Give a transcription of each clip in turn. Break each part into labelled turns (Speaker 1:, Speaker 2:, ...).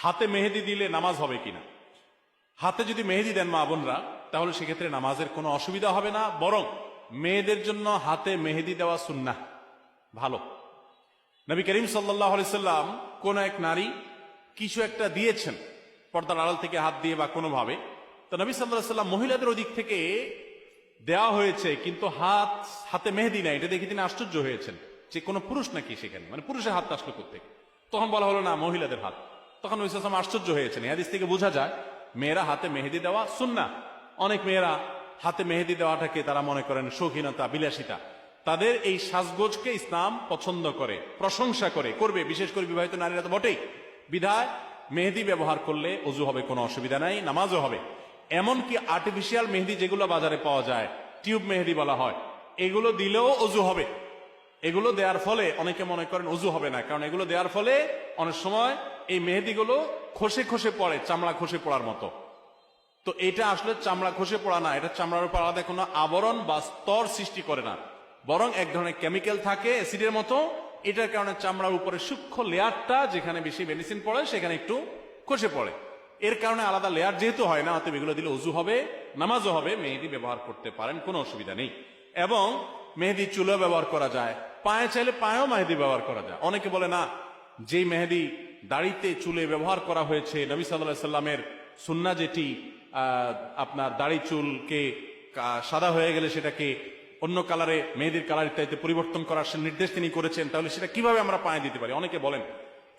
Speaker 1: হাতে মেহেদি দিলে নামাজ হবে কিনা। হাতে যদি মেহেদি দেন মা বোনরা, তাহলে সেক্ষেত্রে নামাজের কোনো অসুবিধা হবে না, বরং মেয়েদের জন্য হাতে মেহেদি দেওয়া সুন্নাহ, ভালো। নবী করিম সাল্লাল্লাহু আলাইহি সাল্লাম কোন এক নারী কিছু একটা দিয়েছেন পর্দার আড়াল থেকে হাত দিয়ে বা কোনোভাবে, তো নবী সাল্লাল্লাহু আলাইহি সাল্লাম মহিলাদের ওদিক থেকে দেওয়া হয়েছে কিন্তু হাতে মেহেদি নাই, এটা দেখে তিনি আশ্চর্য হয়েছেন যে কোনো পুরুষ নাকি সেখানে, মানে পুরুষের হাত আসলো কোত্থেকে। তখন বলা হলো না, মহিলাদের হাত। তখন নবী সাল্লাল্লাহু আলাইহি ওয়াসাল্লাম আশ্চর্য হয়েছেন। এই হাদিস থেকে বোঝা যায় মেয়েরা হাতে মেহেদি দেওয়া সুন্নাহ। অনেক মেয়েরা হাতে মেহেদি দেওয়াটাকে তারা মনে করেন শৌখিনতা, বিলাসিতা। তাদের এই সাজগোজকে ইসলাম পছন্দ করে, প্রশংসা করবে, বিশেষ করে বিবাহিত নারীরা তো বটেই। বিধায় মেহেদি ব্যবহার করলে ওযু হবে, কোনো অসুবিধা নাই, নামাজও হবে। এমনকি আর্টিফিশিয়াল মেহেদি যেগুলো বাজারে পাওয়া যায়, টিউব মেহেদি বলা হয়, এগুলো দিলেও ওযু হবে। এগুলো দেওয়ার ফলে অনেকে মনে করেন ওযু হবে না, কারণ এগুলো দেওয়ার ফলে অনেক সময় এই মেহেদিগুলো খসে খসে পড়ে, চামড়া খসে পড়ার মতো। তো এটা আসলে চামড়া খসে পড়া না, এটা চামড়ার উপর আলাদা কোনো আবরণ বা স্তর সৃষ্টি করে না, বরং এক ধরনের কেমিক্যাল থাকে অ্যাসিডের মতো। এটার কারণে চামড়ার উপরে সূক্ষ্ম লেয়ারটা, যেখানে বেশি মেডিসিন পড়ে সেখানে একটু খসে পড়ে। এর কারণে আলাদা লেয়ার যেহেতু হয় না, অতএব এগুলো দিলে ওযু হবে, নামাজও হবে। মেহেদি ব্যবহার করতে পারেন, কোনো অসুবিধা নেই। এবং মেহেদি চুলে ব্যবহার করা যায়, পায়ে চাইলে পায়েও মেহেদি ব্যবহার করা যায়। অনেকে বলে না, যেই মেহেদি দাড়িতে চুলে ব্যবহার করা হয়েছে, নবী সাল্লাল্লাহু আলাইহি সাল্লামের সুন্নাহ যেটি আপনার দাড়ি চুলকে সাদা হয়ে গেলে সেটাকে অন্য কালারে, মেহেদির কালার ইত্যাদিতে পরিবর্তন করার নির্দেশ তিনি করেছেন, তাহলে সেটা কিভাবে আমরা পায়ে দিতে পারি? অনেকে বলেন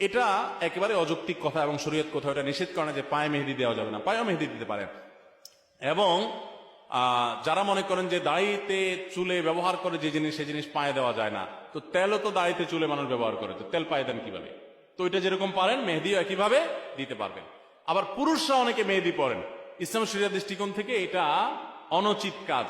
Speaker 1: এটা একেবারে অযৌক্তিক কথা এবং শরীয়ত কোথাও এটা নিষেধ করে না যে পায়ে মেহেদি দেওয়া যাবে না, পায়েও মেহেদি দিতে পারেন। এবং যারা মনে করেন যে দাড়িতে চুলে ব্যবহার করে যে জিনিস, সে জিনিস পায়ে দেওয়া যায় না, তো তেলও তো দাড়িতে চুলে মানুষ ব্যবহার করে, তো তেল পায়ে দেন কিভাবে? তো এটা যেরকম পারেন মেহেদিও একইভাবে দিতে পারবেন। আবার পুরুষরা অনেকে মেহেদি পরেন, ইসলাম শরীয়তের দৃষ্টিকোণ থেকে এটা অনুচিত কাজ।